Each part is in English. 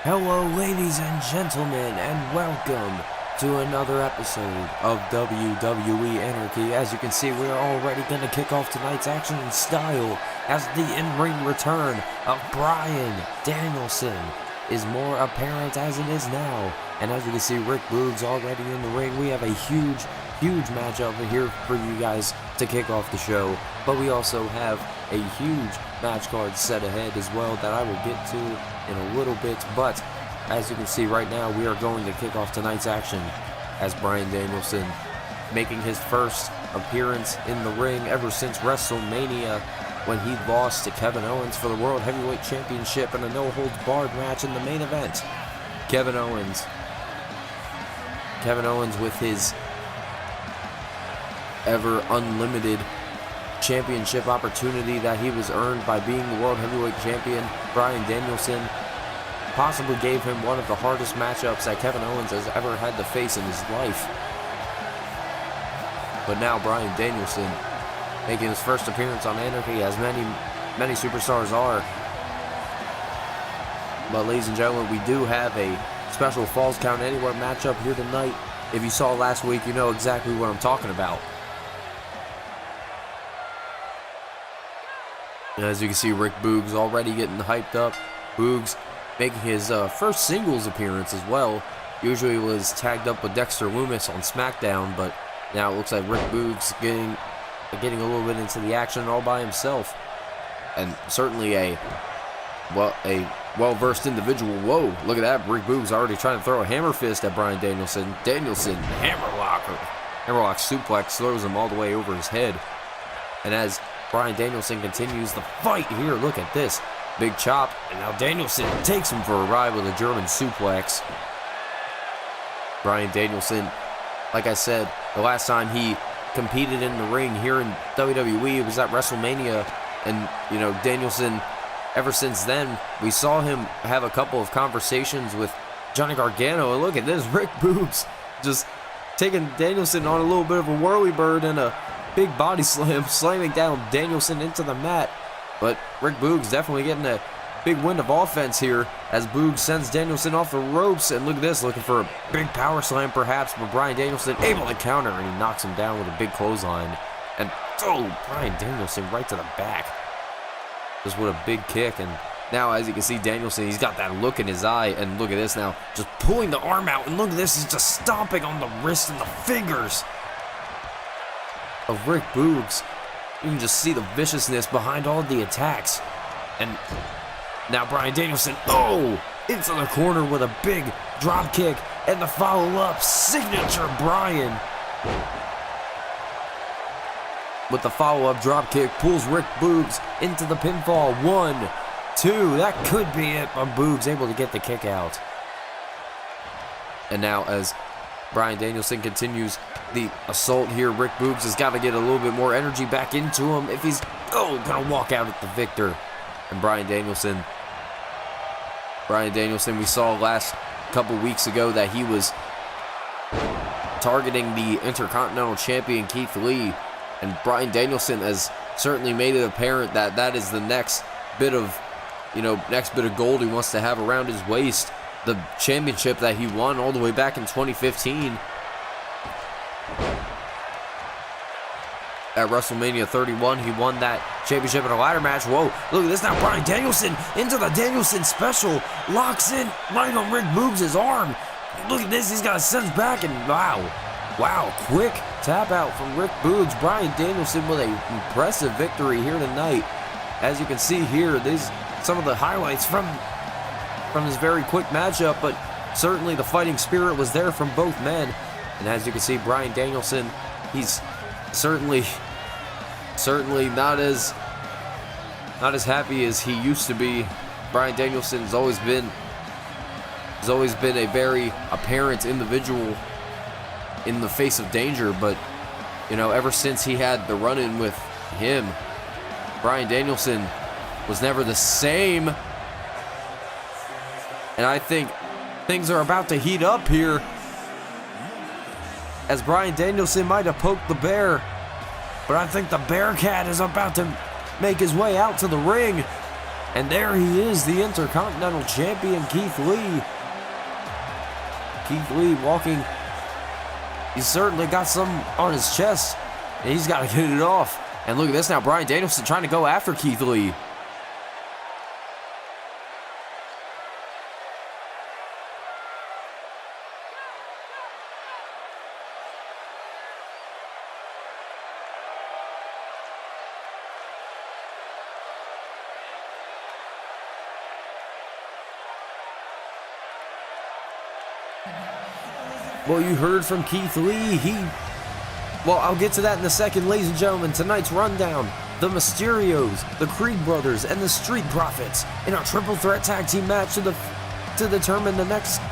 Hello, ladies and gentlemen, and welcome to another episode of WWE Anarchy. As you can see, we're already going to kick off tonight's action in style as the in-ring return of Bryan Danielson is more apparent as it is now. And as you can see, Boogs already in the ring. We have a huge match over here for you guys to kick off the show. But we also have a huge match card set ahead as well that I will get to in a little bit. But as you can see right now, we are going to kick off tonight's action as Bryan Danielson making his first appearance in the ring ever since WrestleMania, when he lost to Kevin Owens for the World Heavyweight Championship in a no-holds-barred match in the main event. Kevin Owens with his ever unlimited championship opportunity that he was earned by being the World Heavyweight Champion. Bryan Danielson possibly gave him one of the hardest matchups that Kevin Owens has ever had to face in his life. But now Bryan Danielson making his first appearance on Anarchy, as many superstars are. But ladies and gentlemen, we do have a special Falls Count Anywhere matchup here tonight. If you saw last week, you know exactly what I'm talking about. And as you can see, Boogs already getting hyped up. Boogs making his first singles appearance as well. Usually was tagged up with Dexter Lumis on SmackDown, but now it looks like Boogs getting a little bit into the action all by himself. And certainly a well-versed individual. Whoa, look at that. Boogs already trying to throw a hammer fist at Bryan Danielson. Danielson, hammerlock suplex, throws him all the way over his head. And as Bryan Danielson continues the fight here, look at this. Big chop, and now Danielson takes him for a ride with a German suplex. Bryan Danielson, like I said, the last time he competed in the ring here in WWE, it was at WrestleMania. And, you know, Danielson, ever since then, we saw him have a couple of conversations with Johnny Gargano. And look at this, Boogs just taking Danielson on a little bit of a whirly bird and a big body slam, slamming down Danielson into the mat. But Boogs definitely getting a big wind of offense here as Boogs sends Danielson off the ropes. And look at this, looking for a big power slam perhaps, but Bryan Danielson able to counter, and he knocks him down with a big clothesline. And Bryan Danielson right to the back, just with a big kick. And now, as you can see, Danielson, he's got that look in his eye, and look at this now, just pulling the arm out, and look at this, he's just stomping on the wrist and the fingers of Boogs. You can just see the viciousness behind all the attacks. And now Bryan Danielson, into the corner with a big drop kick, and the follow-up signature Bryan. With the follow-up drop kick, pulls Boogs into the pinfall. 1, 2, that could be it, but Boogs able to get the kick out. And now as Bryan Danielson continues the assault here, Boogs has got to get a little bit more energy back into him if he's gonna walk out at the victor. And Bryan Danielson, we saw last couple weeks ago that he was targeting the Intercontinental Champion Keith Lee, and Bryan Danielson has certainly made it apparent that that is the next bit of gold he wants to have around his waist. The championship that he won all the way back in 2015 at WrestleMania 31. He won that championship in a ladder match. Whoa, look at this now. Bryan Danielson into the Danielson special. Locks in right on Boogs' arm. Look at this. He's got his sends back, and wow, quick tap out from Boogs. Bryan Danielson with an impressive victory here tonight. As you can see here, these some of the highlights from this very quick matchup, but certainly the fighting spirit was there from both men. And as you can see, Bryan Danielson, he's certainly not as happy as he used to be. Bryan Danielson has always been a very apparent individual in the face of danger, but ever since he had the run-in with him, Bryan Danielson was never the same. And I think things are about to heat up here, as Bryan Danielson might have poked the bear, but I think the Bearcat is about to make his way out to the ring. And there he is, the Intercontinental Champion, Keith Lee. Keith Lee walking. He's certainly got some on his chest, and he's got to get it off. And look at this now, Bryan Danielson trying to go after Keith Lee. Well, you heard from Keith Lee. Well, I'll get to that in a second, ladies and gentlemen. Tonight's rundown: the Mysterios, the Creed Brothers, and the Street Profits in a triple threat tag team match to determine the next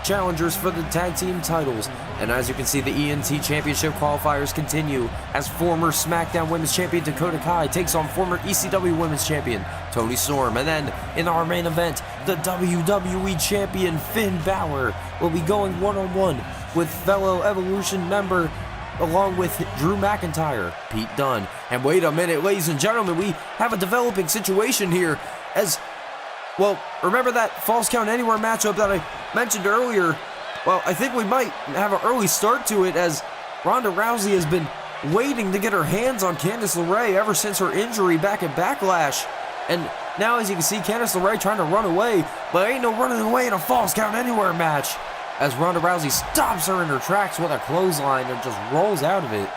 challengers for the tag team titles. And as you can see, the ENT Championship qualifiers continue as former SmackDown Women's Champion Dakota Kai takes on former ECW Women's Champion Toni Storm. And then in our main event, the WWE Champion Finn Balor will be going one-on-one with fellow Evolution member, along with Drew McIntyre, Pete Dunne. And wait a minute, ladies and gentlemen, we have a developing situation here as, well, remember that Falls Count Anywhere matchup that I mentioned earlier? Well, I think we might have an early start to it, as Ronda Rousey has been waiting to get her hands on Candice LeRae ever since her injury back at Backlash. And now, as you can see, Candice LeRae trying to run away, but ain't no running away in a Falls Count Anywhere match, as Ronda Rousey stops her in her tracks with a clothesline and just rolls out of it.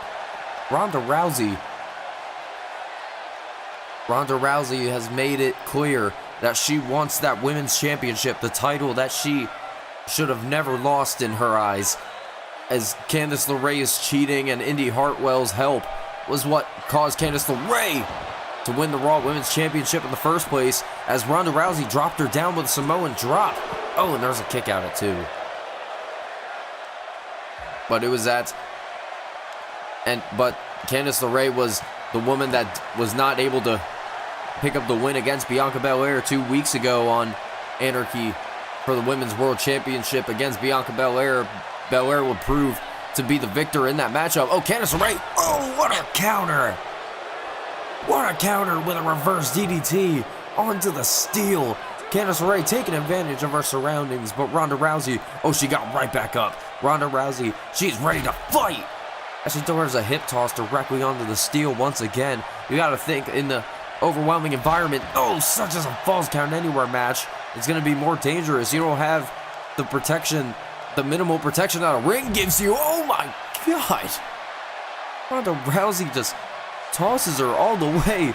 Ronda Rousey has made it clear that she wants that women's championship, the title that she should have never lost in her eyes, as Candice LeRae's cheating and Indy Hartwell's help was what caused Candice LeRae to win the Raw Women's Championship in the first place, as Ronda Rousey dropped her down with a Samoan drop. Oh, and there's a kick out of it too. But it was that, but Candice LeRae was the woman that was not able to pick up the win against Bianca Belair 2 weeks ago on Anarchy for the Women's World Championship against Bianca Belair. Belair would prove to be the victor in that matchup. Oh, Candice LeRae, oh, what a counter! What a counter with a reverse DDT onto the steel. Candice LeRae taking advantage of her surroundings, but Ronda Rousey, oh, she got right back up. Ronda Rousey, she's ready to fight, as she throws a hip toss directly onto the steel once again. You gotta think, in the overwhelming environment, oh, such as a Falls Count Anywhere match, it's gonna be more dangerous. You don't have the protection, the minimal protection that a ring gives you. Oh my God. Ronda Rousey just tosses her all the way,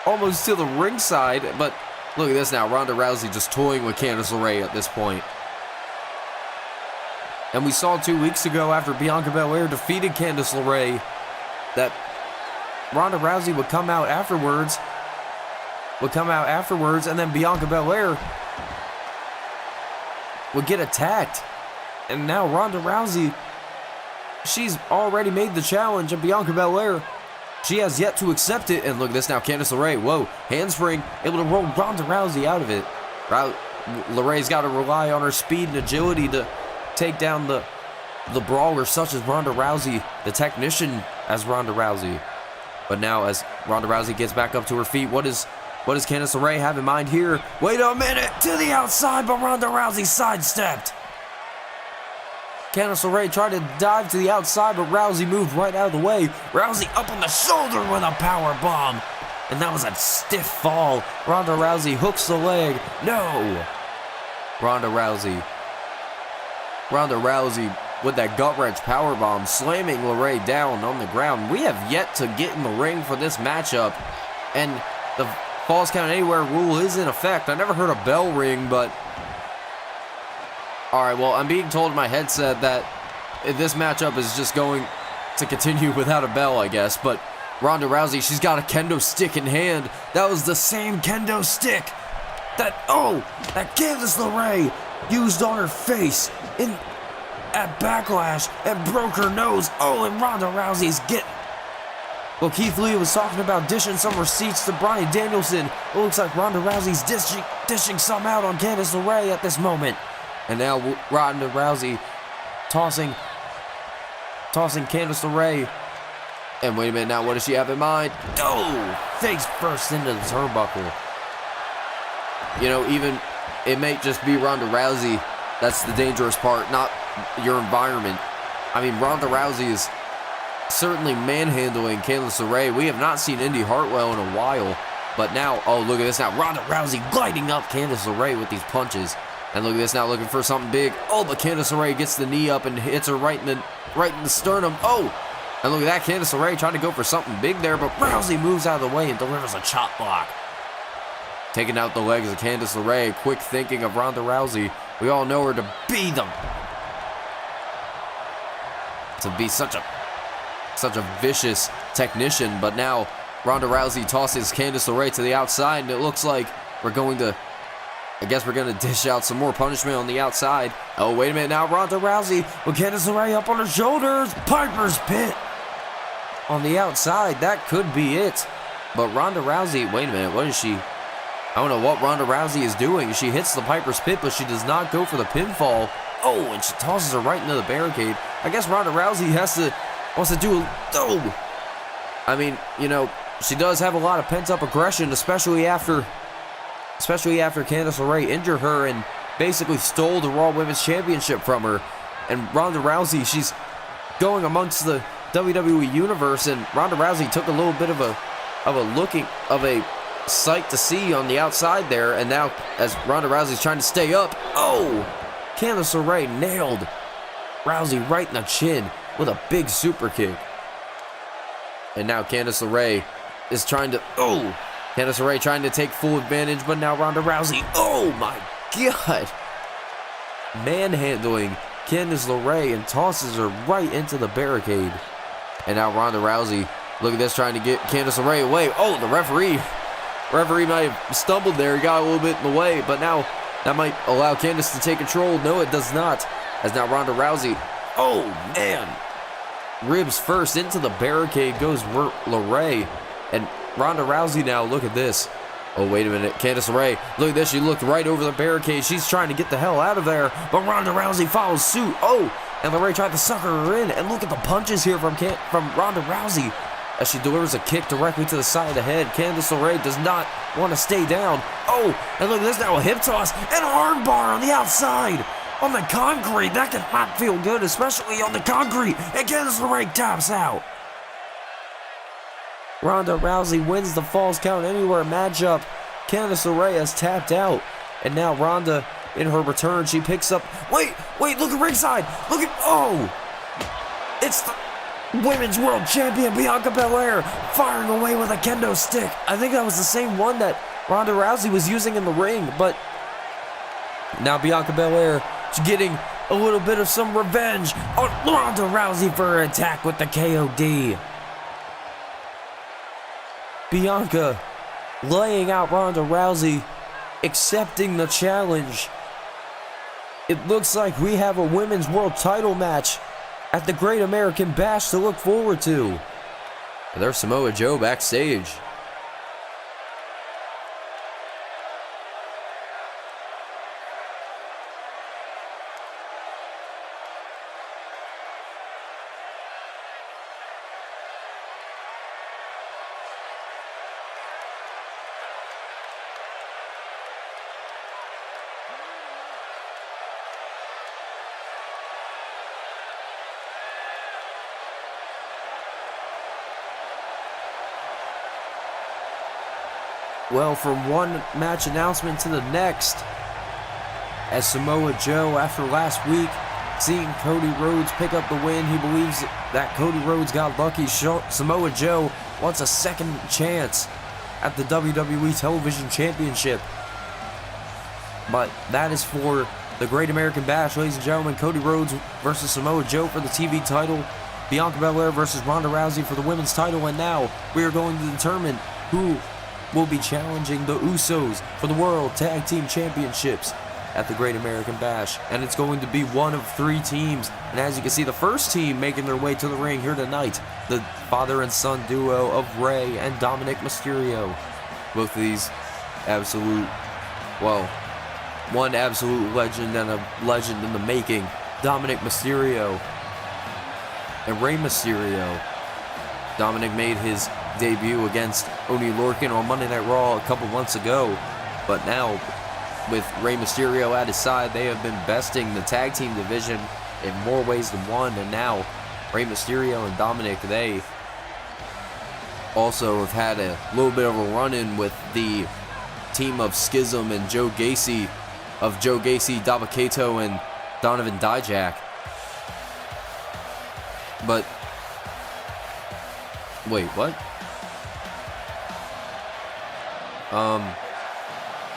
almost to the ringside, but look at this now, Ronda Rousey just toying with Candice LeRae at this point. And we saw 2 weeks ago, after Bianca Belair defeated Candice LeRae, that Ronda Rousey would come out afterwards, and then Bianca Belair would get attacked. And now Ronda Rousey, she's already made the challenge, and Bianca Belair, she has yet to accept it. And look at this now, Candice LeRae, whoa, handspring, able to roll Ronda Rousey out of it. LeRae's got to rely on her speed and agility to take down the brawler such as Ronda Rousey, the technician as Ronda Rousey. But now, as Ronda Rousey gets back up to her feet, what does Candice LeRae have in mind here? Wait a minute, to the outside, but Ronda Rousey sidestepped. Candice LeRae tried to dive to the outside, but Rousey moved right out of the way. Rousey up on the shoulder with a power bomb, and that was a stiff fall. Ronda Rousey hooks the leg. No. Ronda Rousey with that gut-wrench powerbomb, slamming LeRae down on the ground. We have yet to get in the ring for this matchup, and the Falls Count Anywhere rule is in effect. I never heard a bell ring, but alright, well, I'm being told in my headset that this matchup is just going to continue without a bell, I guess. But Ronda Rousey, she's got a kendo stick in hand. That was the same kendo stick that Candice LeRae used on her face at Backlash and broke her nose. Oh, and Ronda Rousey's getting... Well, Keith Lee was talking about dishing some receipts to Bryan Danielson. It looks like Ronda Rousey's dishing some out on Candice LeRae at this moment. And now Ronda Rousey tossing Candice LeRae. And wait a minute now, what does she have in mind? Oh, face first into the turnbuckle. you know, even it may just be Ronda Rousey. That's the dangerous part, not your environment. I mean, Ronda Rousey is certainly manhandling Candice LeRae. We have not seen Indy Hartwell in a while, but now, oh, look at this now. Ronda Rousey gliding up Candice LeRae with these punches. And look at this now, looking for something big. Oh, but Candice LeRae gets the knee up and hits her right in the sternum. Oh, and look at that, Candice LeRae trying to go for something big there, but Rousey moves out of the way and delivers a chop block. Taking out the legs of Candice LeRae. Quick thinking of Ronda Rousey. We all know her to be such a vicious technician, but now Ronda Rousey tosses Candice LeRae to the outside, and it looks like I guess we're going to dish out some more punishment on the outside. Oh, wait a minute now. Ronda Rousey with Candice LeRae up on her shoulders. Piper's Pit on the outside. That could be it. But Ronda Rousey, wait a minute. What is she? I don't know what Ronda Rousey is doing. She hits the Piper's Pit, but she does not go for the pinfall. Oh, and she tosses her right into the barricade. I guess Ronda Rousey wants to do I mean, you know, she does have a lot of pent-up aggression, especially after Candice LeRae injured her and basically stole the Raw Women's Championship from her. And Ronda Rousey, she's going amongst the WWE Universe, and Ronda Rousey took a little bit of a sight to see on the outside there, and now as Ronda Rousey's trying to stay up, oh! Candice LeRae nailed Rousey right in the chin with a big super kick. And now Candice LeRae is trying to, Candice LeRae trying to take full advantage, but now Ronda Rousey, oh my God, manhandling Candice LeRae and tosses her right into the barricade. And now Ronda Rousey, look at this, trying to get Candice LeRae away. Oh, the referee might have stumbled there. He got a little bit in the way, but now that might allow Candice to take control. No, it does not. As now Ronda Rousey, oh man, ribs first into the barricade goes LeRae. And Ronda Rousey now, look at this. Oh, wait a minute. Candice LeRae, look at this. She looked right over the barricade. She's trying to get the hell out of there, but Ronda Rousey follows suit. Oh, and LeRae tried to sucker her in. And look at the punches here from Ronda Rousey as she delivers a kick directly to the side of the head. Candice LeRae does not want to stay down. Oh, and look at this now, a hip toss and an arm bar on the outside. On the concrete, that could not feel good, especially on the concrete. And Candice LeRae taps out. Ronda Rousey wins the Falls Count Anywhere matchup. Candice LeRae has tapped out. And now Ronda, in her return, she picks up... Wait, look at ringside. Look at... Oh! It's the Women's World Champion, Bianca Belair, firing away with a kendo stick. I think that was the same one that Ronda Rousey was using in the ring, but... Now Bianca Belair is getting a little bit of some revenge on Ronda Rousey for her attack with the KOD. Bianca laying out Ronda Rousey, accepting the challenge. It looks like we have a Women's World Title match at the Great American Bash to look forward to. There's Samoa Joe backstage. Well, from one match announcement to the next, as Samoa Joe, after last week, seeing Cody Rhodes pick up the win, he believes that Cody Rhodes got lucky. Samoa Joe wants a second chance at the WWE Television Championship. But that is for the Great American Bash, ladies and gentlemen. Cody Rhodes versus Samoa Joe for the TV title. Bianca Belair versus Ronda Rousey for the women's title. And now we are going to determine who will be challenging the Usos for the World Tag Team Championships at the Great American Bash. And it's going to be one of three teams. And as you can see, the first team making their way to the ring here tonight, the father and son duo of Rey and Dominic Mysterio. Both of these absolute, well, one absolute legend and a legend in the making. Dominic Mysterio and Rey Mysterio. Dominic made his debut against Oney Lorcan on Monday Night Raw a couple months ago, but now with Rey Mysterio at his side. They have been besting the tag team division in more ways than one, and now Rey Mysterio and Dominic, they also have had a little bit of a run-in with the team of Schism and Joe Gacy, Dabba-Kato, and Donovan Dijak. But wait, what?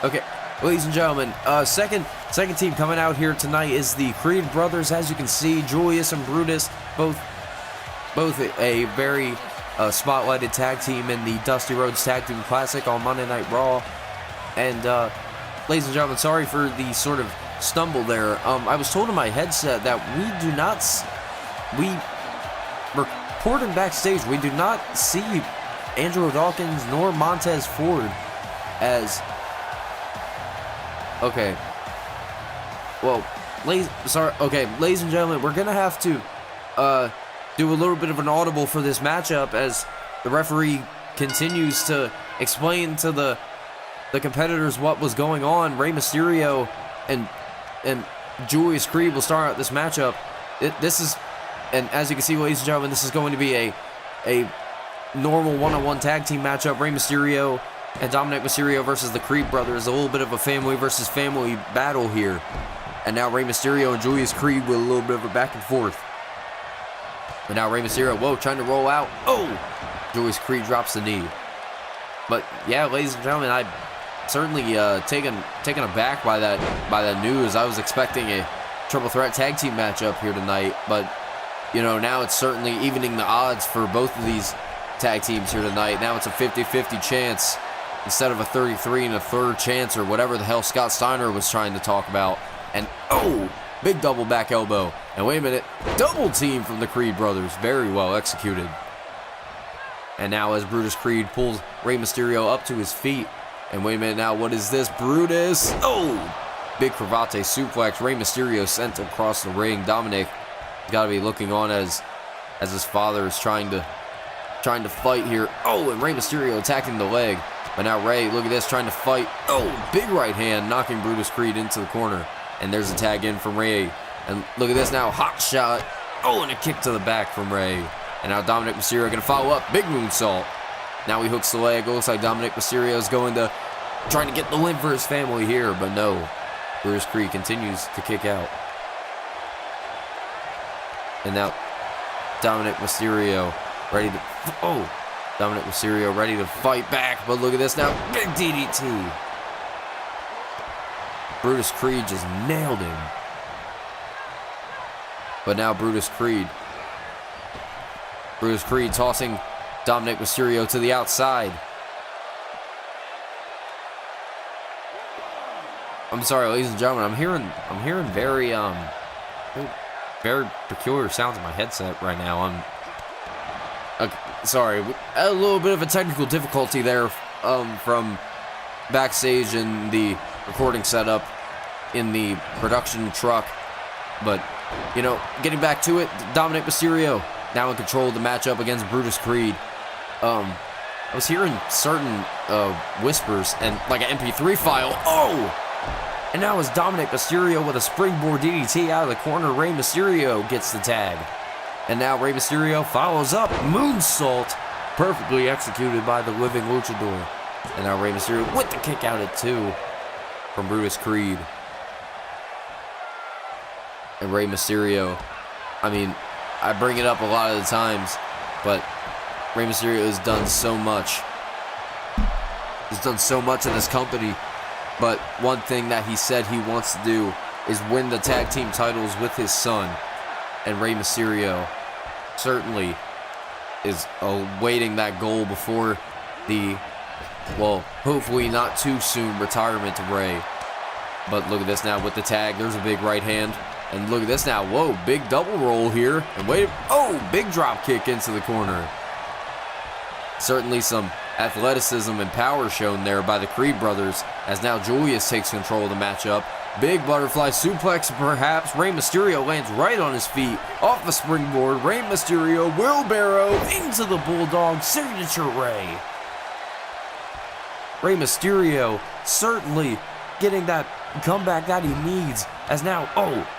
Okay, ladies and gentlemen, second team coming out here tonight is the Creed brothers. As you can see, Julius and Brutus, both a very spotlighted tag team in the Dusty Rhodes Tag Team Classic on Monday Night Raw. And ladies and gentlemen, sorry for the sort of stumble there. I was told in my headset that we reported backstage, we do not see Angelo Dawkins nor Montez Ford as... Okay. Well, ladies and gentlemen, we're gonna have to do a little bit of an audible for this matchup as the referee continues to explain to the competitors what was going on. Rey Mysterio and Julius Creed will start out this matchup. This is, and as you can see, ladies and gentlemen, this is going to be a normal one-on-one tag team matchup. Rey Mysterio and Dominic Mysterio versus the Creed brothers. A little bit of a family versus family battle here. And now Rey Mysterio and Julius Creed with a little bit of a back and forth. But now Rey Mysterio, whoa, trying to roll out. Oh! Julius Creed drops the knee. But yeah, ladies and gentlemen, I'm certainly taken aback by that news. I was expecting a triple threat tag team matchup here tonight, but you know, now it's certainly evening the odds for both of these tag teams here tonight. Now it's a 50-50 chance instead of a 33 and a third chance, or whatever the hell Scott Steiner was trying to talk about. And oh, big double back elbow. And wait a minute, double team from the Creed brothers. Very well executed. And now as Brutus Creed pulls Rey Mysterio up to his feet. And wait a minute now, what is this? Brutus. Oh, big cravate suplex. Rey Mysterio sent across the ring. Dominic got to be looking on as his father is trying to fight here. Oh, and Rey Mysterio attacking the leg. But now Rey, look at this, trying to fight. Oh, big right hand, knocking Brutus Creed into the corner. And there's a tag in from Rey. And look at this now, hot shot. Oh, and a kick to the back from Rey. And now Dominic Mysterio going to follow up. Big moonsault. Now he hooks the leg. It looks like Dominic Mysterio is trying to get the win for his family here. But no, Brutus Creed continues to kick out. And now Dominic Mysterio ready to fight back. But look at this now, big DDT. Brutus Creed just nailed him. But now Brutus Creed tossing Dominic Mysterio to the outside. I'm sorry, ladies and gentlemen, I'm hearing very peculiar sounds in my headset right now. Sorry, a little bit of a technical difficulty there from backstage in the recording setup in the production truck. But, you know, getting back to it, Dominic Mysterio now in control of the matchup against Brutus Creed. I was hearing certain whispers and like an MP3 file. Oh! And now it's Dominic Mysterio with a springboard DDT out of the corner. Rey Mysterio gets the tag. And now Rey Mysterio follows up. Moonsault. Perfectly executed by the living luchador. And now Rey Mysterio with the kick out at 2 from Brutus Creed. And Rey Mysterio, I mean, I bring it up a lot of the times, but Rey Mysterio has done so much. He's done so much in this company. But one thing that he said he wants to do is win the tag team titles with his son. And Rey Mysterio certainly is awaiting that goal before the, well, hopefully not too soon retirement of Rey. But look at this now with the tag. There's a big right hand. And look at this now. Whoa, big double roll here. And wait, oh, big drop kick into the corner. Certainly some athleticism and power shown there by the Creed brothers, as now Julius takes control of the matchup. Big butterfly suplex, perhaps. Rey Mysterio lands right on his feet, off the springboard. Rey Mysterio, wheelbarrow into the Bulldog, signature Rey. Rey Mysterio certainly getting that comeback that he needs. As now,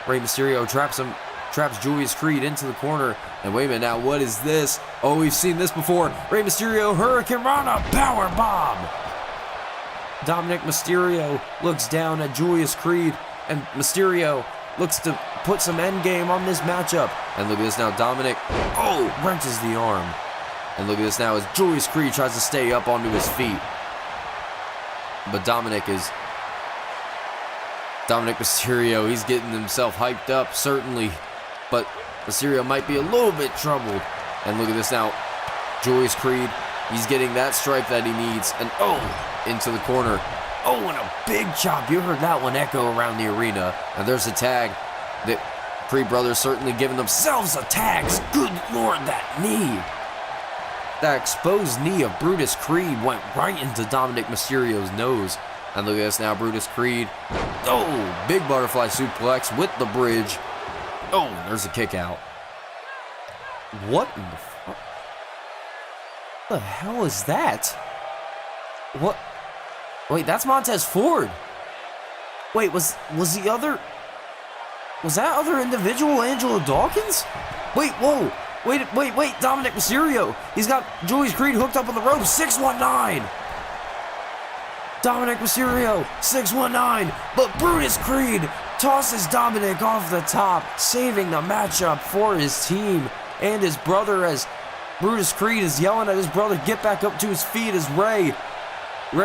Rey Mysterio traps Julius Creed into the corner. And wait a minute now, what is this? Oh, we've seen this before. Rey Mysterio, Hurricane Rana, power bomb. Dominic Mysterio looks down at Julius Creed, and Mysterio looks to put some endgame on this matchup. And look at this now, Dominic, wrenches the arm. And look at this now as Julius Creed tries to stay up onto his feet. But Dominic Mysterio, he's getting himself hyped up, certainly. But Mysterio might be a little bit troubled. And look at this now. Julius Creed, he's getting that stripe that he needs. And into the corner. And a big chop. You heard that one echo around the arena. And there's a tag. The Creed brothers certainly giving themselves a tags. Good Lord, that knee. That exposed knee of Brutus Creed went right into Dominic Mysterio's nose. And look at this now, Brutus Creed. Big butterfly suplex with the bridge. There's a kick out. What in the fuck? What the hell is that? What? Wait, that's Montez Ford. Wait, was that other individual Angelo Dawkins? Wait, whoa. Wait, Dominic Mysterio. He's got Julius Creed hooked up on the rope. 619. Dominic Mysterio, 619. But Brutus Creed tosses Dominic off the top, saving the matchup for his team and his brother as Brutus Creed is yelling at his brother, get back up to his feet as Ray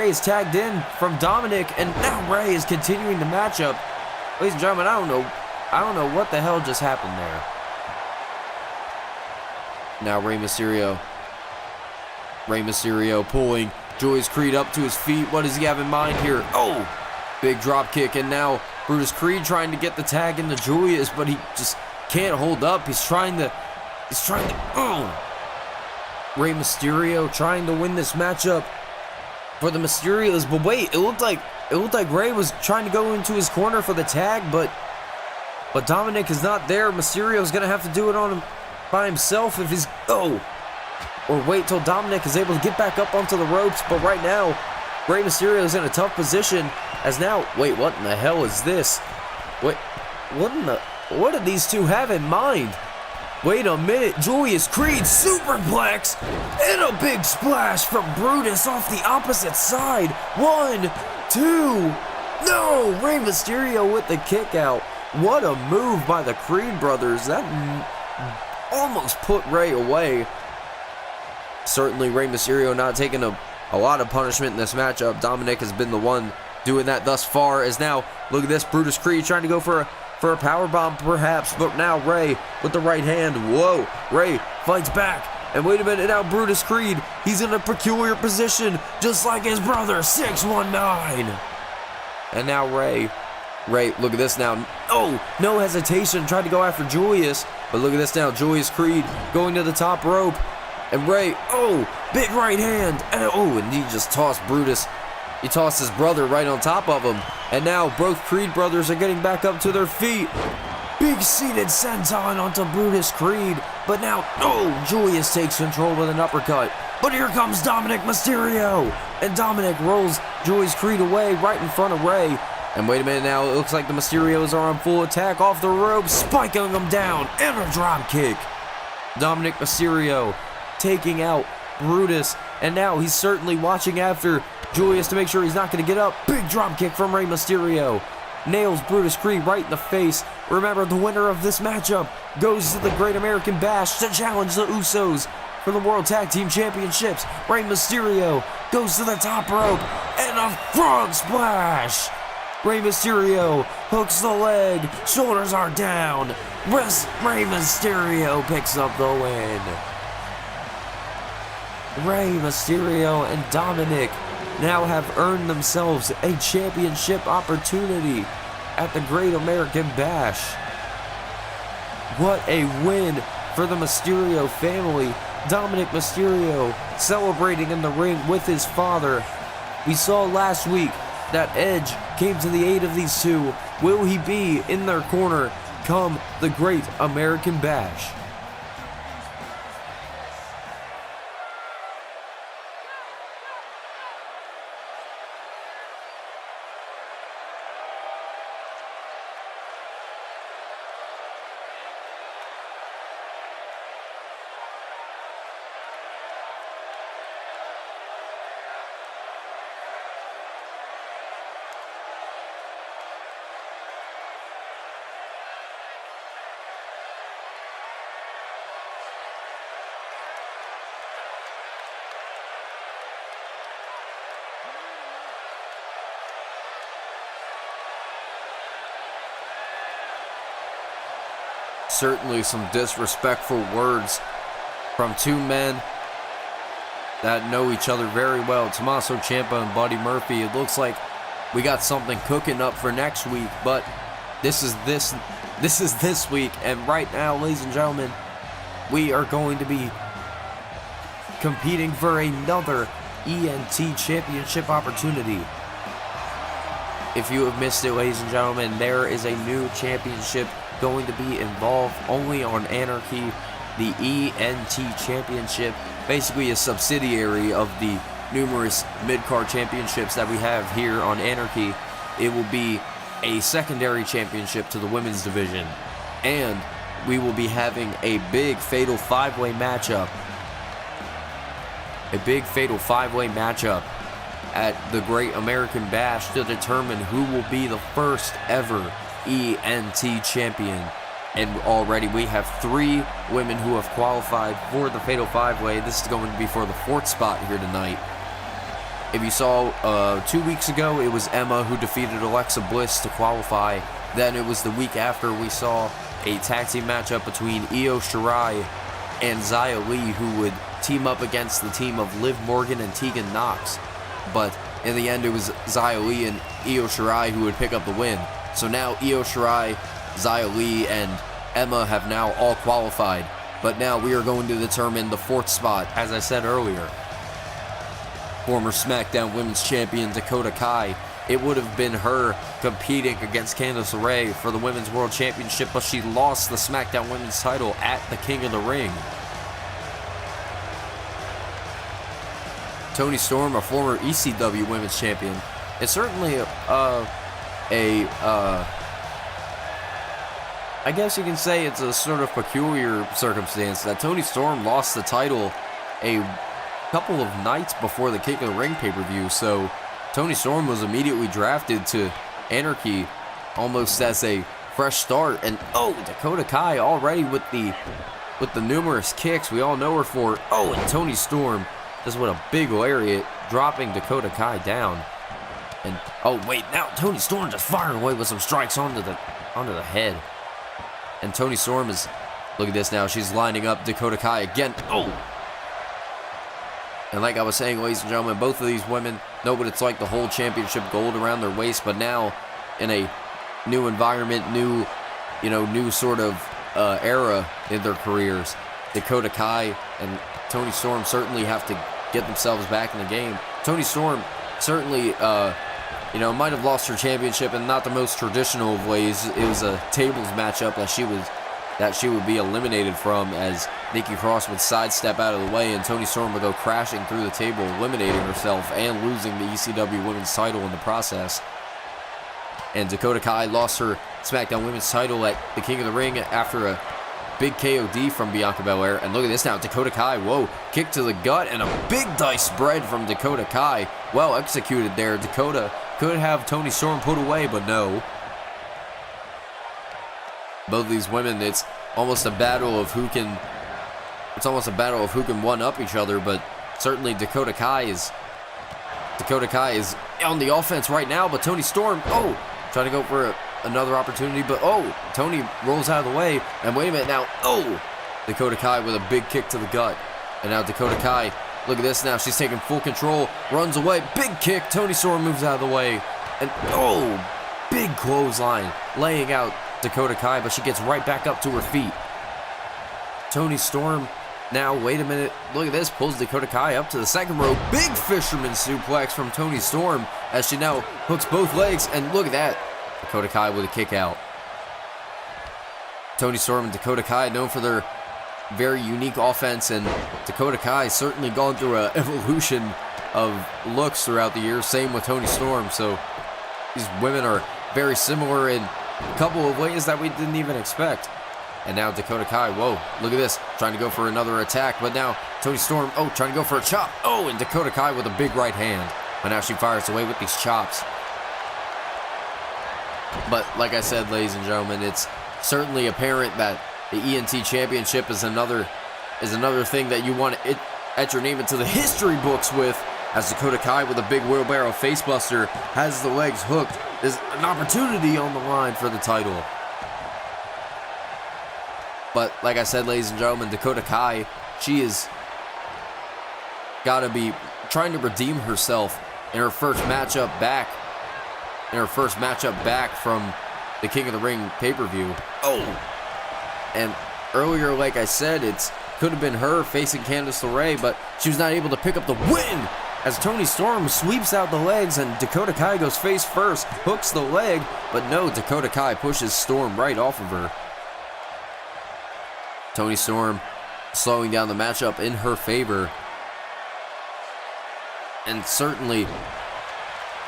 is tagged in from Dominic, and now Ray is continuing the matchup. Ladies and gentlemen, I don't know what the hell just happened there. Now Rey Mysterio pulling Julius Creed up to his feet. What does he have in mind here? Big drop kick, and now Brutus Creed trying to get the tag into Julius, but he just can't hold up. He's trying to Rey Mysterio trying to win this matchup for the Mysterios, but wait, it looked like Ray was trying to go into his corner for the tag, but Dominic is not there. Mysterio's gonna have to do it on him by himself if he's or wait till Dominic is able to get back up onto the ropes. But right now, Rey Mysterio is in a tough position as now, wait, what in the hell is this? Wait, what do these two have in mind? Wait a minute, Julius Creed superplex and a big splash from Brutus off the opposite side. 1, 2, no, Rey Mysterio with the kick out. What a move by the Creed brothers. That almost put Ray away. Certainly Rey Mysterio not taking a lot of punishment in this matchup. Dominic has been the one doing that thus far. As now, look at this, Brutus Creed trying to go for a power bomb perhaps, but now Ray with the right hand. Whoa, Ray fights back. And wait a minute, now Brutus Creed, he's in a peculiar position, just like his brother, 619. And now Ray, look at this now. No hesitation, tried to go after Julius, but look at this now, Julius Creed going to the top rope. And Ray, big right hand, and he just tossed Brutus. He tossed his brother right on top of him. And now both Creed brothers are getting back up to their feet. Big seated senton onto Brutus Creed. But now, Julius takes control with an uppercut. But here comes Dominic Mysterio. And Dominic rolls Julius Creed away right in front of Ray. And wait a minute now, it looks like the Mysterios are on full attack off the ropes, spiking them down, and a drop kick. Dominic Mysterio taking out Brutus, and now he's certainly watching after Julius to make sure he's not going to get up. Big drop kick from Rey Mysterio. Nails Brutus Creed right in the face. Remember, the winner of this matchup goes to the Great American Bash to challenge the Usos for the World Tag Team Championships. Rey Mysterio goes to the top rope, and a frog splash. Rey Mysterio hooks the leg, shoulders are down. Rey Mysterio picks up the win. Rey Mysterio and Dominic now have earned themselves a championship opportunity at the Great American Bash. What a win for the Mysterio family. Dominic Mysterio celebrating in the ring with his father. We saw last week that Edge came to the aid of these two. Will he be in their corner come the Great American Bash? certainly some disrespectful words from two men that know each other very well, Tommaso Ciampa and Buddy Murphy. It looks like we got something cooking up for next week, but this is this week, and right now, ladies and gentlemen, we are going to be competing for another ENT Championship opportunity. If you have missed it, ladies and gentlemen, there is a new championship going to be involved only on Anarchy, the ENT Championship, basically a subsidiary of the numerous mid-card championships that we have here on Anarchy. It will be a secondary championship to the women's division, and we will be having a big fatal five-way matchup. A big fatal five-way matchup at the Great American Bash to determine who will be the first ever ENT champion. And already we have 3 women who have qualified for the fatal five-way. This is going to be for the 4th spot here tonight. If you saw 2 weeks ago, it was Emma who defeated Alexa Bliss to qualify. Then it was the week after we saw a tag team matchup between Io Shirai and Xia Li, who would team up against the team of Liv Morgan and Tegan Nox. But in the end, it was Xia Li and Io Shirai who would pick up the win. So now Io Shirai, Xia Li, and Emma have now all qualified. But now we are going to determine the 4th spot, as I said earlier. Former SmackDown Women's Champion Dakota Kai. It would have been her competing against Candice LeRae for the Women's World Championship, but she lost the SmackDown Women's title at the King of the Ring. Toni Storm, a former ECW Women's Champion. It's certainly I guess you can say it's a sort of peculiar circumstance that Toni Storm lost the title a couple of nights before the King of the Ring pay-per-view, so Toni Storm was immediately drafted to Anarchy almost as a fresh start, and Dakota Kai already with the numerous kicks we all know her for. And Toni Storm just with a big lariat, dropping Dakota Kai down. And now Toni Storm just firing away with some strikes onto the head. And Toni Storm is, look at this now, she's lining up Dakota Kai again. And like I was saying, ladies and gentlemen, both of these women know what it's like to hold championship gold around their waist, but now in a new environment, new sort of era in their careers, Dakota Kai and Toni Storm certainly have to get themselves back in the game. Toni Storm certainly, might have lost her championship in not the most traditional of ways. It was a tables matchup that she would be eliminated from, as Nikki Cross would sidestep out of the way and Toni Storm would go crashing through the table, eliminating herself and losing the ECW Women's title in the process. And Dakota Kai lost her SmackDown Women's title at the King of the Ring after a big KOD from Bianca Belair. And look at this now, Dakota Kai, kick to the gut and a big dice spread from Dakota Kai. Well executed there. Dakota could have Toni Storm put away, but no. Both of these women, it's almost a battle of who can one up each other, but certainly Dakota Kai is on the offense right now, but Toni Storm, trying to go for another opportunity, but Toni rolls out of the way, and wait a minute now, Dakota Kai with a big kick to the gut, and now Dakota Kai, look at this now, she's taking full control, runs away, big kick, Toni Storm moves out of the way, and big clothesline, laying out Dakota Kai, but she gets right back up to her feet. Toni Storm, now, wait a minute, look at this, pulls Dakota Kai up to the second row, big fisherman suplex from Toni Storm, as she now hooks both legs, and look at that, Dakota Kai with a kick out. Toni Storm and Dakota Kai known for their very unique offense, and Dakota Kai certainly gone through an evolution of looks throughout the years, same with Toni Storm, so these women are very similar in a couple of ways that we didn't even expect. And now Dakota Kai, look at this, trying to go for another attack, but now Toni Storm, trying to go for a chop, and Dakota Kai with a big right hand, but now she fires away with these chops. But like I said, ladies and gentlemen, it's certainly apparent that the ENT Championship is another thing that you want to etch your name into the history books with, as Dakota Kai with a big wheelbarrow facebuster has the legs hooked. There's an opportunity on the line for the title. But like I said, ladies and gentlemen, Dakota Kai, she is got to be trying to redeem herself in her first matchup back. From the King of the Ring pay-per-view. Oh! And earlier, like I said, it could have been her facing Candice LeRae, but she was not able to pick up the win as Toni Storm sweeps out the legs and Dakota Kai goes face first, hooks the leg, but no, Dakota Kai pushes Storm right off of her. Toni Storm slowing down the matchup in her favor. And certainly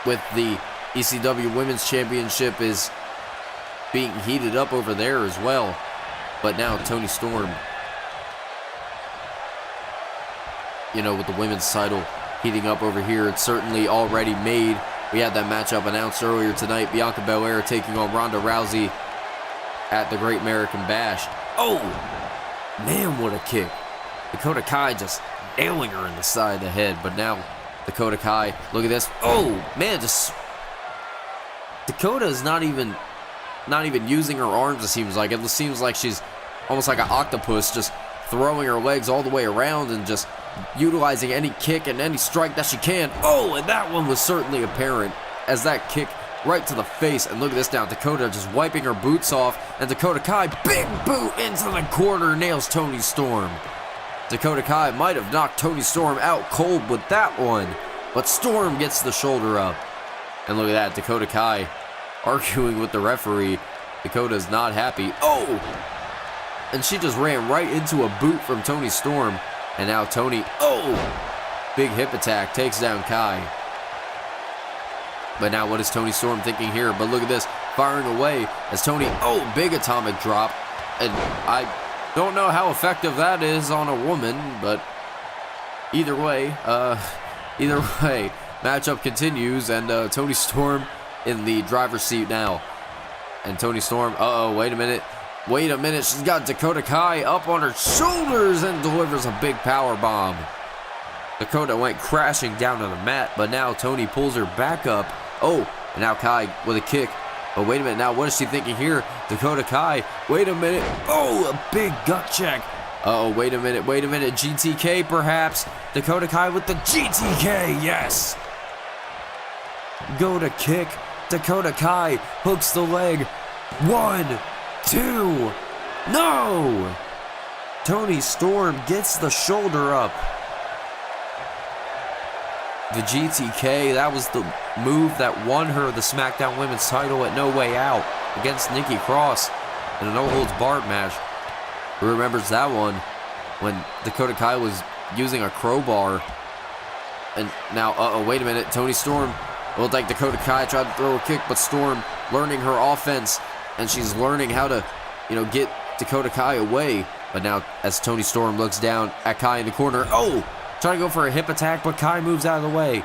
with the ECW Women's Championship is being heated up over there as well. But now Toni Storm, with the women's title heating up over here, it's certainly already made. We had that matchup announced earlier tonight. Bianca Belair taking on Ronda Rousey at the Great American Bash. Oh, man, what a kick. Dakota Kai just nailing her in the side of the head. But now Dakota Kai, look at this. Oh, man, Dakota is not even using her arms, it seems like. It seems like she's almost like an octopus, just throwing her legs all the way around and just utilizing any kick and any strike that she can. Oh, and that one was certainly apparent as that kick right to the face. And look at this now, Dakota just wiping her boots off, and Dakota Kai, big boot into the corner, nails Toni Storm. Dakota Kai might have knocked Toni Storm out cold with that one, but Storm gets the shoulder up. And look at that, Dakota Kai arguing with the referee. Dakota's not happy. Oh! And she just ran right into a boot from Toni Storm. And now Toni, big hip attack, takes down Kai. But now what is Toni Storm thinking here? But look at this, firing away as Toni, big atomic drop. And I don't know how effective that is on a woman, but either way, matchup continues, and Toni Storm in the driver's seat now. And Toni Storm, wait a minute, she's got Dakota Kai up on her shoulders and delivers a big power bomb. Dakota went crashing down to the mat, but now Toni pulls her back up. Oh, and now Kai with a kick. Oh, wait a minute, now what is she thinking here? Dakota Kai, wait a minute. Oh, a big gut check. Wait a minute, GTK perhaps. Dakota Kai with the GTK, yes. Go to kick. Dakota Kai hooks the leg. 1, 2, no! Toni Storm gets the shoulder up. The GTK, that was the move that won her the SmackDown Women's title at No Way Out against Nikki Cross in a no-holds-barred match. Who remembers that one when Dakota Kai was using a crowbar? And now, wait a minute, Toni Storm will take Dakota Kai, tried to throw a kick, but Storm learning her offense, and she's learning how to, get Dakota Kai away. But now, as Toni Storm looks down at Kai in the corner, trying to go for a hip attack, but Kai moves out of the way.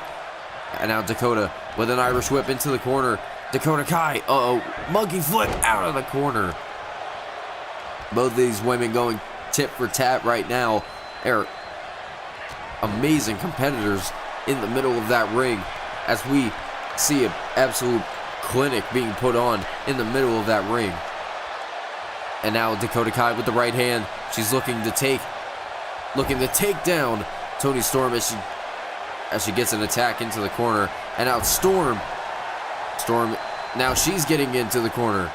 And now Dakota with an Irish whip into the corner. Dakota Kai, monkey flip out of the corner. Both of these women going tit for tat right now. They're amazing competitors in the middle of that ring as we see an absolute clinic being put on in the middle of that ring. And now Dakota Kai with the right hand. She's looking to take down Toni Storm as she gets an attack into the corner. And now Storm, now she's getting into the corner.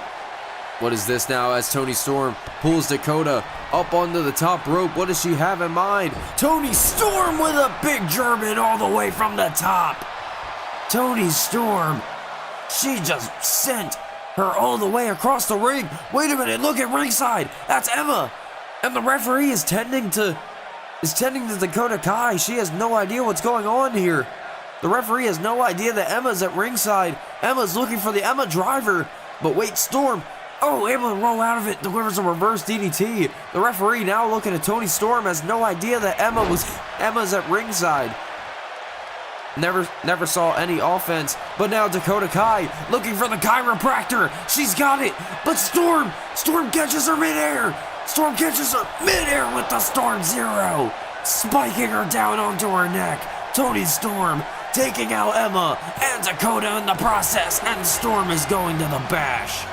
What is this now as Toni Storm pulls Dakota up onto the top rope? What does she have in mind? Toni Storm with a big German all the way from the top. Toni Storm, she just sent her all the way across the ring. Wait a minute, look at ringside. That's Emma. And the referee is tending to Dakota Kai. She has no idea what's going on here. The referee has no idea that Emma's at ringside. Emma's looking for the Emma driver. But wait, Storm, able to roll out of it, delivers a reverse DDT. The referee now looking at Toni Storm has no idea that Emma's at ringside. Never saw any offense, but now Dakota Kai looking for the chiropractor. She's got it, but Storm catches her midair. Storm catches her midair with the Storm Zero, spiking her down onto her neck. Toni Storm taking out Emma and Dakota in the process, and Storm is going to the bash.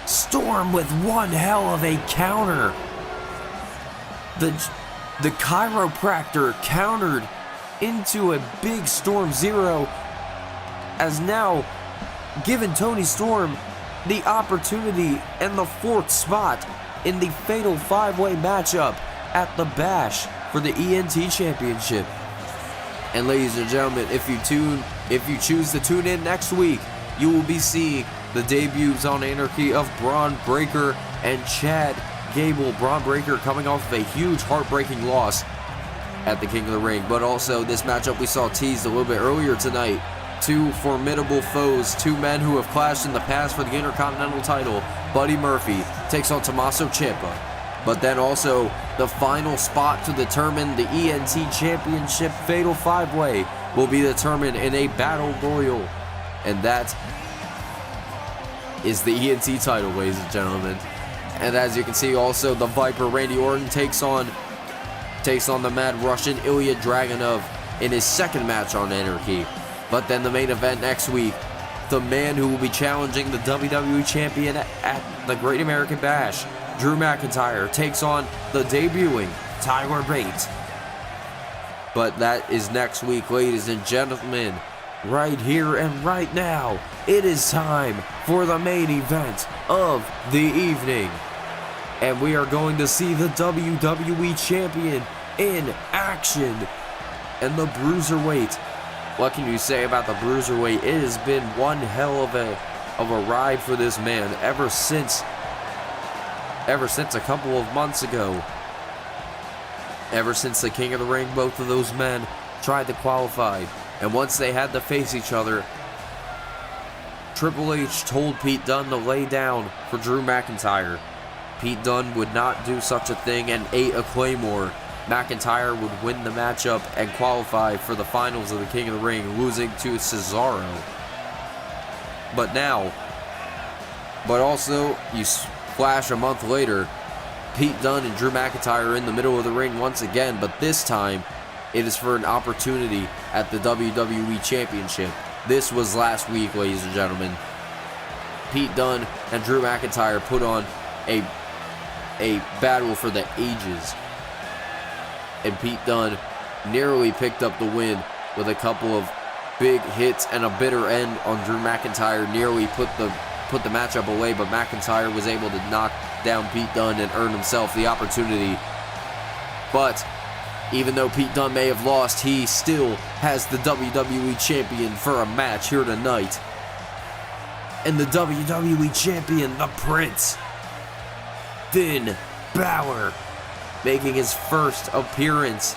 Storm with one hell of a counter. The chiropractor countered into a big Storm Zero, has now given Toni Storm the opportunity and the 4th spot in the fatal 5-way matchup at the Bash for the ENT Championship. And ladies and gentlemen, if you choose to tune in next week, you will be seeing the debuts on Anarchy of Bron Breakker and Chad Gable. Bron Breakker coming off of a huge heartbreaking loss at the King of the Ring, but also this matchup we saw teased a little bit earlier tonight. 2 formidable foes, 2 men who have clashed in the past for the Intercontinental title. Buddy Murphy takes on Tommaso Ciampa. But then also the final spot to determine the ENT Championship Fatal 5-Way will be determined in a Battle Royal. And that is the ENT title, ladies and gentlemen. And as you can see, also the Viper Randy Orton takes on the Mad Russian Ilya Dragunov in his 2nd match on Anarchy. But then the main event next week, the man who will be challenging the WWE Champion at the Great American Bash, Drew McIntyre, takes on the debuting Tyler Bate. But that is next week, ladies and gentlemen. Right here and right now, it is time for the main event of the evening. And we are going to see the WWE Champion in action. And the Bruiserweight. What can you say about the Bruiserweight? It has been one hell of a ride for this man ever since a couple of months ago. Ever since the King of the Ring, both of those men tried to qualify. And once they had to face each other, Triple H told Pete Dunne to lay down for Drew McIntyre. Pete Dunne would not do such a thing and ate a Claymore. McIntyre would win the matchup and qualify for the finals of the King of the Ring, losing to Cesaro. But also, you flash a month later, Pete Dunne and Drew McIntyre are in the middle of the ring once again, but this time, it is for an opportunity at the WWE Championship. This was last week, ladies and gentlemen. Pete Dunne and Drew McIntyre put on a battle for the ages. And Pete Dunne narrowly picked up the win with a couple of big hits and a bitter end on Drew McIntyre. Nearly put the matchup away, but McIntyre was able to knock down Pete Dunne and earn himself the opportunity. But even though Pete Dunne may have lost, he still has the WWE Champion for a match here tonight. And the WWE Champion, the Prince, Finn Balor, making his first appearance,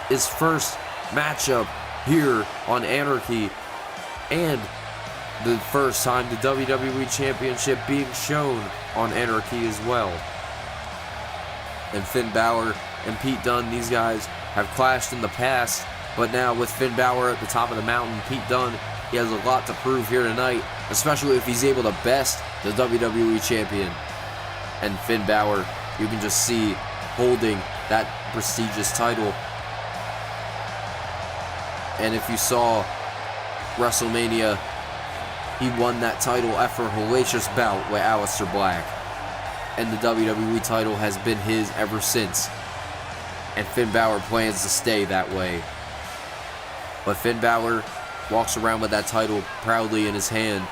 his first matchup here on Anarchy, and the first time the WWE Championship being shown on Anarchy as well. And Finn Balor and Pete Dunne, these guys have clashed in the past, but now with Finn Balor at the top of the mountain, Pete Dunne, he has a lot to prove here tonight, especially if he's able to best the WWE Champion. And Finn Balor, you can just see holding that prestigious title. And if you saw WrestleMania, he won that title after a hellacious bout with Aleister Black. And the WWE title has been his ever since. And Finn Balor plans to stay that way. But Finn Balor walks around with that title proudly in his hand.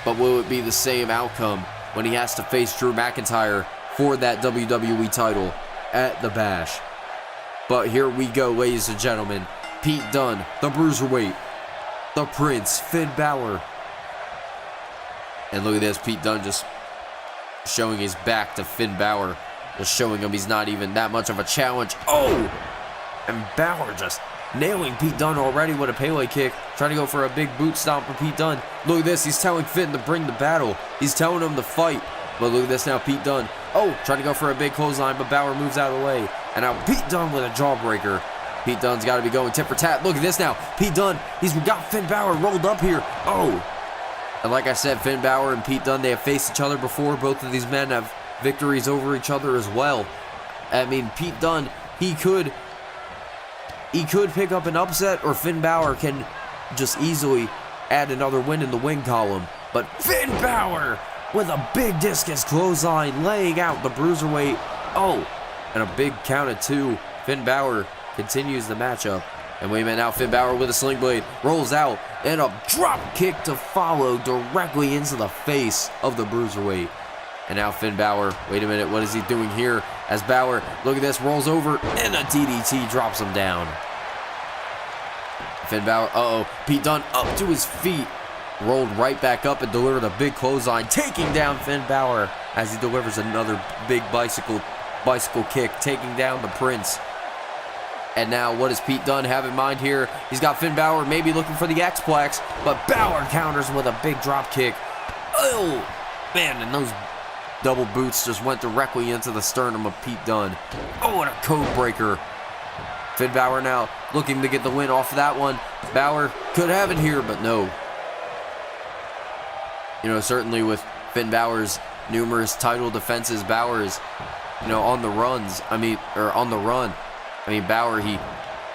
But will it be the same outcome when he has to face Drew McIntyre for that WWE title at the Bash? But here we go, ladies and gentlemen. Pete Dunne, the Bruiserweight, the Prince, Finn Balor. And look at this, Pete Dunne just showing his back to Finn Balor. Just showing him he's not even that much of a challenge. Oh! And Balor just nailing Pete Dunne already with a Pele kick. Trying to go for a big boot stomp for Pete Dunne. Look at this, he's telling Finn to bring the battle. He's telling him to fight. But look at this now, Pete Dunne. Oh, trying to go for a big clothesline, but Balor moves out of the way. And now Pete Dunne with a jawbreaker. Pete Dunne's got to be going tit for tat. Look at this now. Pete Dunne, he's got Finn Balor rolled up here. Oh! And like I said, Finn Balor and Pete Dunne, they have faced each other before. Both of these men have victories over each other as well. I mean, Pete Dunne, he could pick up an upset, or Finn Balor can just easily add another win in the win column. But Finn Balor with a big discus clothesline, laying out the Bruiserweight. Oh, and a big count of 2. Finn Balor continues the matchup. And wait a minute, now Finn Balor with a sling blade rolls out, and a drop kick to follow directly into the face of the Bruiserweight. And now Finn Balor, wait a minute, what is he doing here? As Balor, look at this, rolls over, and a DDT drops him down. Finn Balor, Pete Dunne up to his feet, rolled right back up and delivered a big clothesline, taking down Finn Balor as he delivers another big bicycle kick, taking down the Prince. And now, what does Pete Dunne have in mind here? He's got Finn Balor maybe looking for the X-Plex, but Balor counters with a big drop kick. Oh, man, and those double boots just went directly into the sternum of Pete Dunne. Oh, and a code breaker. Finn Balor now looking to get the win off of that one. Balor could have it here, but no. You know, certainly with Finn Balor's numerous title defenses, Balor is, on the run. Balor, he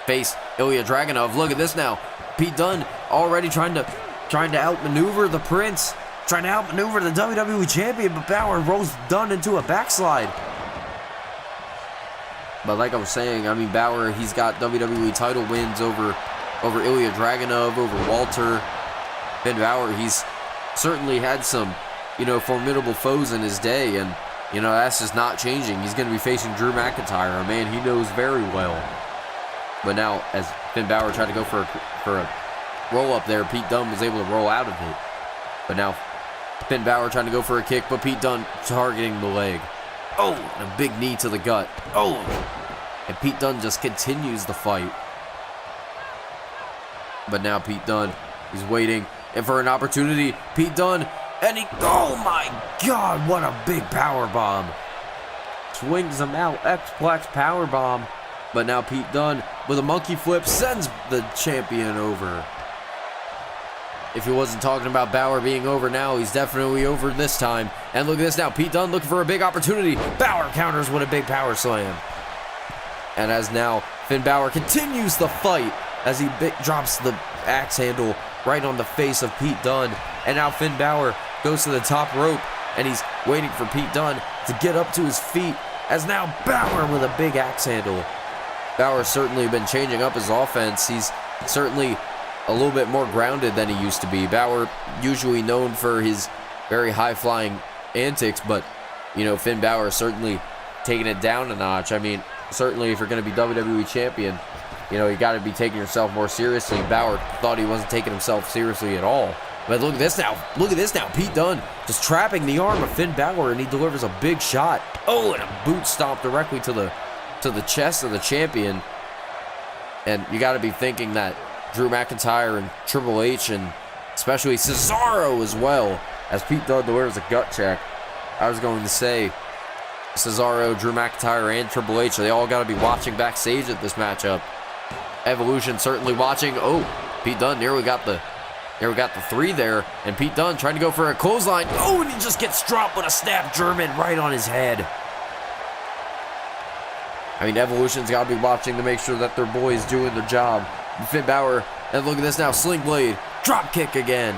faced Ilya Dragunov. Look at this now. Pete Dunne already trying to outmaneuver the Prince, trying to outmaneuver the WWE Champion, but Balor rolls Dunne into a backslide. But like I was saying, Balor, he's got WWE title wins over Ilya Dragunov, over Walter. Finn Balor, he's certainly had some, formidable foes in his day, and that's just not changing. He's going to be facing Drew McIntyre, a man he knows very well. But now, as Finn Balor tried to go for a roll-up there, Pete Dunne was able to roll out of it. But now, Finn Balor trying to go for a kick, but Pete Dunne targeting the leg. Oh, and a big knee to the gut. Oh, and Pete Dunne just continues the fight. But now Pete Dunne, he's waiting and for an opportunity. Pete Dunne, and oh my God, what a big power bomb. Swings him out, X-Plex power bomb. But now Pete Dunne with a monkey flip sends the champion over. If he wasn't talking about Balor being over now, he's definitely over this time. And look at this now, Pete Dunne looking for a big opportunity. Balor counters with a big power slam. And as now Finn Balor continues the fight as he drops the axe handle right on the face of Pete Dunne. And now Finn Balor goes to the top rope, and he's waiting for Pete Dunne to get up to his feet, as now Balor with a big axe handle. Balor's certainly been changing up his offense. He's certainly a little bit more grounded than he used to be. Balor usually known for his very high-flying antics, but, Finn Balor certainly taking it down a notch. Certainly if you're going to be WWE Champion, you got to be taking yourself more seriously. Balor thought he wasn't taking himself seriously at all. But look at this now. Pete Dunne just trapping the arm of Finn Balor, and he delivers a big shot. Oh, and a boot stomp directly to the chest of the champion. And you got to be thinking that Drew McIntyre and Triple H, and especially Cesaro as well, as Pete Dunne delivers a gut check. I was going to say Cesaro, Drew McIntyre, and Triple H, they all got to be watching backstage at this matchup. Evolution certainly watching. Oh, Pete Dunne nearly got the 3 there, and Pete Dunne trying to go for a clothesline. Oh, and he just gets dropped with a snap German right on his head. Evolution's got to be watching to make sure that their boy is doing their job. And Finn Balor, and look at this now, sling blade, drop kick again.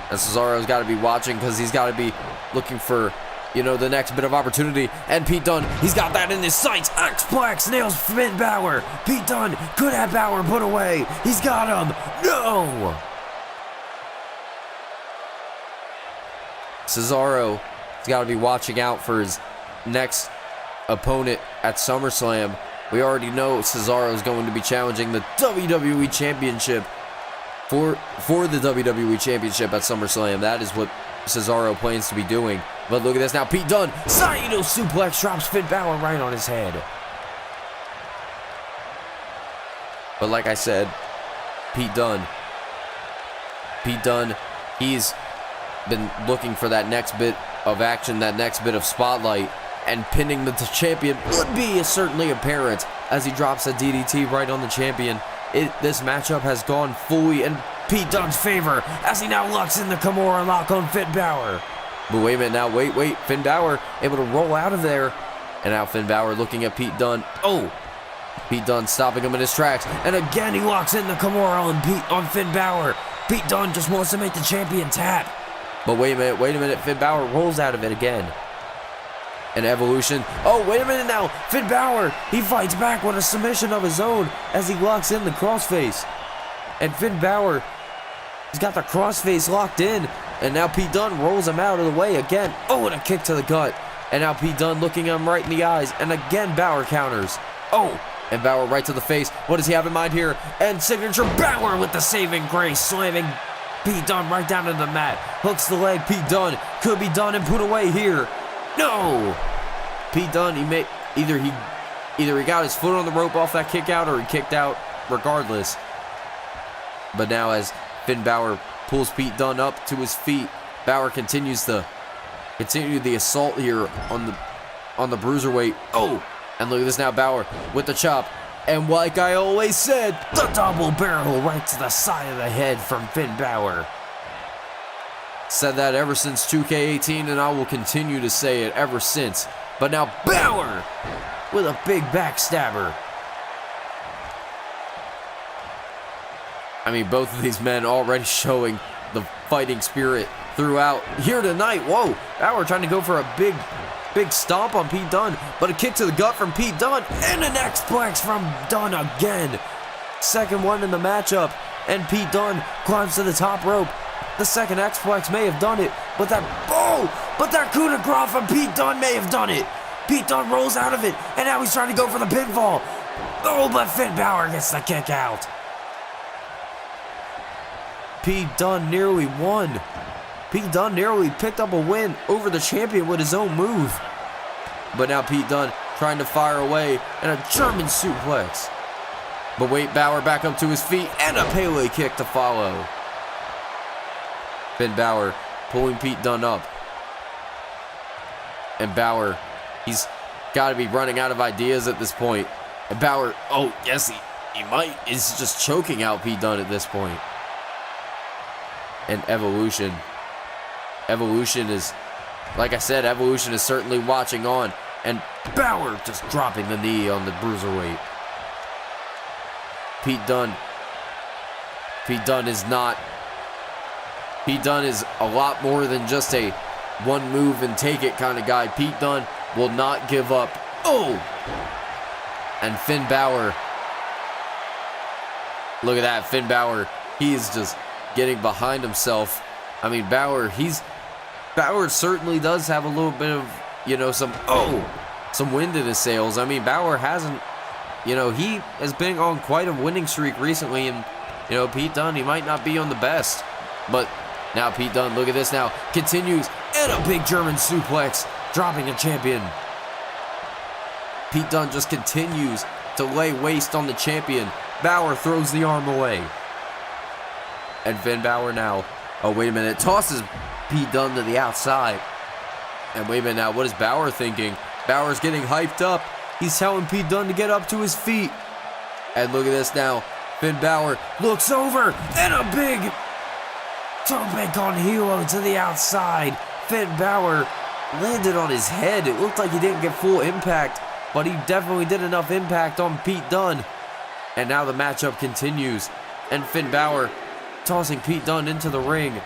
And Cesaro's got to be watching because he's got to be looking for, the next bit of opportunity. And Pete Dunne, he's got that in his sights. X-Plex nails Finn Balor. Pete Dunne could have Balor put away. He's got him. No! Cesaro has got to be watching out for his next opponent at SummerSlam. We already know Cesaro is going to be challenging the WWE Championship for the WWE Championship at SummerSlam. That is what Cesaro plans to be doing. But look at this now, Pete Dunne, Saito suplex drops Finn Balor right on his head. But like I said, Pete Dunne, he's been looking for that next bit of action, that next bit of spotlight, and pinning the champion would be certainly apparent as he drops a DDT right on the champion. This matchup has gone fully in Pete Dunne's favor as he now locks in the Kimura lock on Finn Balor. But wait a minute now, wait, Finn Balor able to roll out of there. And now Finn Balor looking at Pete Dunne. Oh, Pete Dunne stopping him in his tracks. And again he locks in the Kimura on Finn Balor. Pete Dunne just wants to make the champion tap. But wait a minute. Finn Balor rolls out of it again. An Evolution. Oh, wait a minute now. Finn Balor, he fights back with a submission of his own as he locks in the crossface. And Finn Balor, he's got the crossface locked in. And now Pete Dunne rolls him out of the way again. Oh, and a kick to the gut. And now Pete Dunne looking him right in the eyes. And again, Balor counters. Oh, and Balor right to the face. What does he have in mind here? And signature Balor with the saving grace, slamming Pete Dunne right down to the mat. Hooks the leg. Pete Dunne could be done and put away here. No! Pete Dunne, either he got his foot on the rope off that kick out or he kicked out regardless. But now as Finn Balor pulls Pete Dunne up to his feet, Balor continues the assault here on the bruiserweight. Oh! And look at this now, Balor with the chop. And like I always said, the double barrel right to the side of the head from Finn Balor. Said that ever since 2K18, and I will continue to say it ever since. But now Balor with a big backstabber. I mean, both of these men already showing the fighting spirit throughout here tonight. Whoa, Balor trying to go for a big stomp on Pete Dunne, but a kick to the gut from Pete Dunne, and an X-Plex from Dunne again. Second one in the matchup, and Pete Dunne climbs to the top rope. The second X-Plex may have done it, but that coup de grace from Pete Dunne may have done it. Pete Dunne rolls out of it, and now he's trying to go for the pinfall. Oh, but Finn Balor gets the kick out. Pete Dunne nearly won. Pete Dunne narrowly picked up a win over the champion with his own move. But now Pete Dunne trying to fire away, and a German suplex. But wait, Balor back up to his feet, and a Pele kick to follow. Finn Balor pulling Pete Dunne up. And Balor, he's got to be running out of ideas at this point. And Balor, oh yes, he might, is just choking out Pete Dunne at this point. And Evolution is, like I said, Evolution is certainly watching on. And Balor just dropping the knee on the bruiserweight. Pete Dunne is a lot more than just a one move and take it kind of guy. Pete Dunne will not give up. Oh! And Finn Balor, look at that, Finn Balor, he is just getting behind himself. I mean, Balor certainly does have a little bit of, some wind in his sails. I mean, Balor hasn't, he has been on quite a winning streak recently, and, Pete Dunne, he might not be on the best. But now Pete Dunne, look at this now, continues, and a big German suplex, dropping a champion. Pete Dunne just continues to lay waste on the champion. Balor throws the arm away. And Finn Balor now, oh wait a minute, tosses Pete Dunne to the outside. And wait a minute now, what is Balor thinking? Balor's getting hyped up. He's telling Pete Dunne to get up to his feet. And look at this now, Finn Balor looks over, and a big tope con hilo to the outside. Finn Balor landed on his head. It looked like he didn't get full impact, but he definitely did enough impact on Pete Dunne. And now the matchup continues, and Finn Balor tossing Pete Dunne into the ring.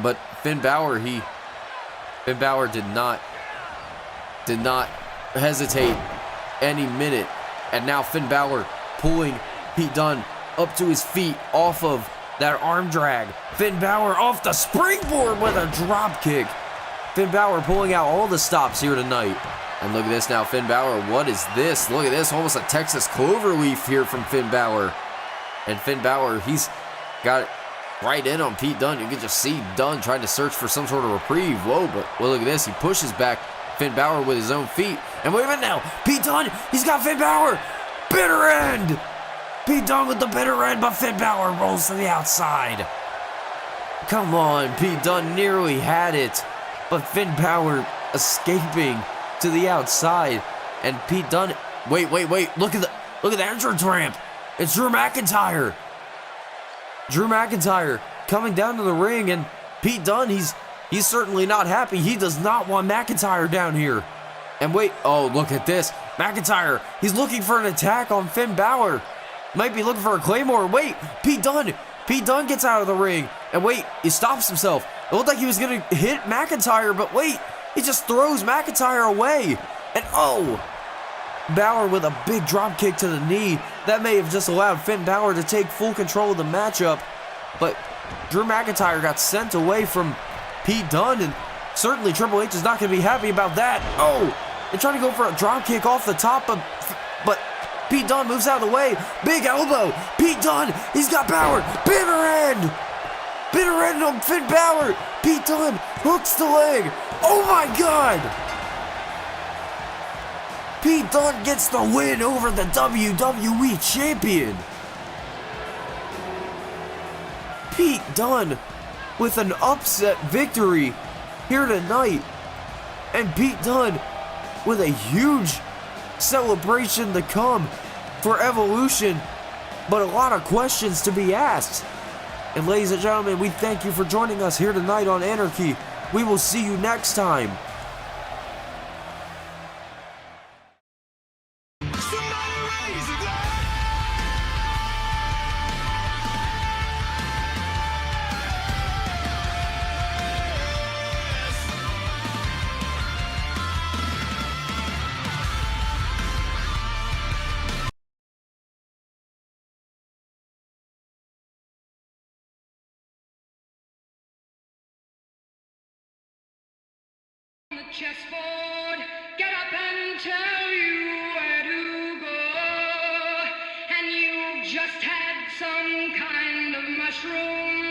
But Finn Balor did not hesitate any minute. And now Finn Balor pulling Pete Dunne up to his feet off of that arm drag. Finn Balor off the springboard with a drop kick. Finn Balor pulling out all the stops here tonight. And look at this now, Finn Balor, what is this? Look at this, almost a Texas cloverleaf here from Finn Balor. And Finn Balor, he's got it right in on Pete Dunne. You can just see Dunne trying to search for some sort of reprieve. Whoa, but well, look at this, he pushes back Finn Balor with his own feet. And wait a minute now, Pete Dunne, he's got Finn Balor. Bitter end. Pete Dunne with the bitter end, but Finn Balor rolls to the outside. Come on, Pete Dunne nearly had it, but Finn Balor escaping to the outside. And Pete Dunne, wait, look at the entrance ramp. It's Drew McIntyre. Drew McIntyre coming down to the ring, and Pete Dunne, he's certainly not happy. He does not want McIntyre down here. And wait, oh, look at this. McIntyre, he's looking for an attack on Finn Balor. Might be looking for a Claymore. Wait, Pete Dunne Pete Dunne gets out of the ring, and wait, he stops himself. It looked like he was going to hit McIntyre, but wait, he just throws McIntyre away. And oh, Balor with a big drop kick to the knee. That may have just allowed Finn Balor to take full control of the matchup, but Drew McIntyre got sent away from Pete Dunne, and certainly Triple H is not going to be happy about that. Oh, they're trying to go for a drop kick off the top, but Pete Dunne moves out of the way. Big elbow. Pete Dunne, he's got power. Bitter end. Bitter end on Finn Balor. Pete Dunne hooks the leg. Oh my God. Pete Dunne gets the win over the WWE Champion. Pete Dunne with an upset victory here tonight. And Pete Dunne with a huge celebration to come for Evolution, but a lot of questions to be asked. And ladies and gentlemen, we thank you for joining us here tonight on Anarchy. We will see you next time. The chessboard, get up and tell you where to go, and you've just had some kind of mushroom.